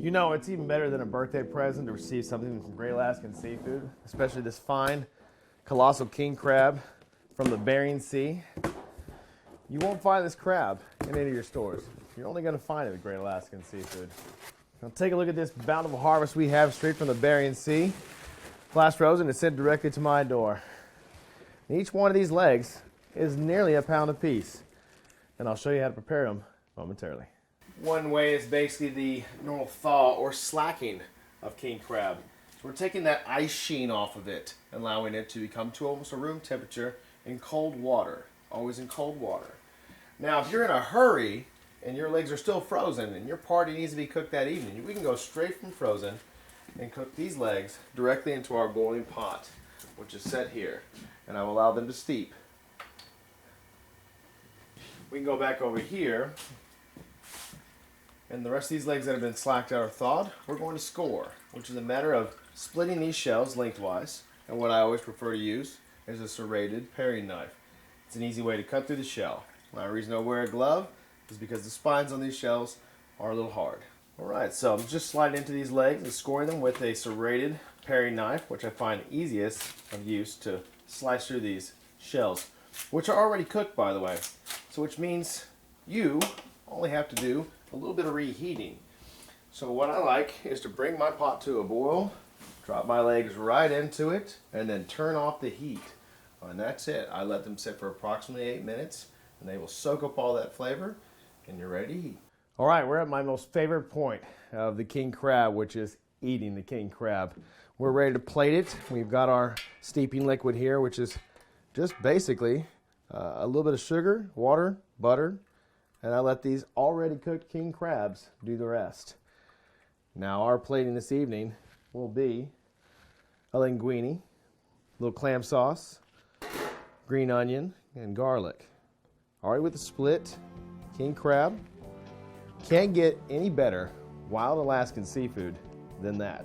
You know, it's even better than a birthday present to receive something from Great Alaskan Seafood, especially this fine colossal king crab from the Bering Sea. You won't find this crab in any of your stores. You're only going to find it at Great Alaskan Seafood. Now take a look at this bountiful harvest we have straight from the Bering Sea. Flash frozen and sent directly to my door. And each one of these legs is nearly a pound apiece. And I'll show you how to prepare them momentarily. One way is basically the normal thaw or slacking of king crab. So we're taking that ice sheen off of it, allowing it to become to almost a room temperature in cold water. Always in cold water. Now if you're in a hurry and your legs are still frozen and your party needs to be cooked that evening, we can go straight from frozen and cook these legs directly into our boiling pot, which is set here. And I will allow them to steep. We can go back over here, and the rest of these legs that have been slacked out or thawed, we're going to score, which is a matter of splitting these shells lengthwise. And what I always prefer to use is a serrated paring knife. It's an easy way to cut through the shell. My reason I wear a glove is because the spines on these shells are a little hard. Alright, so I'm just sliding into these legs and scoring them with a serrated paring knife, which I find easiest of use to slice through these shells, which are already cooked, by the way. So which means you only have to do a little bit of reheating. So what I like is to bring my pot to a boil, drop my legs right into it, and then turn off the heat. And that's it. I let them sit for approximately 8 minutes, and they will soak up all that flavor, and you're ready to eat. All right, we're at my most favorite point of the king crab, which is eating the king crab. We're ready to plate it. We've got our steeping liquid here, which is just basically a little bit of sugar, water, butter, and I let these already cooked king crabs do the rest. Now our plating this evening will be a linguine, a little clam sauce, green onion, and garlic. All right, with the split king crab. Can't get any better Wild Alaskan Seafood than that.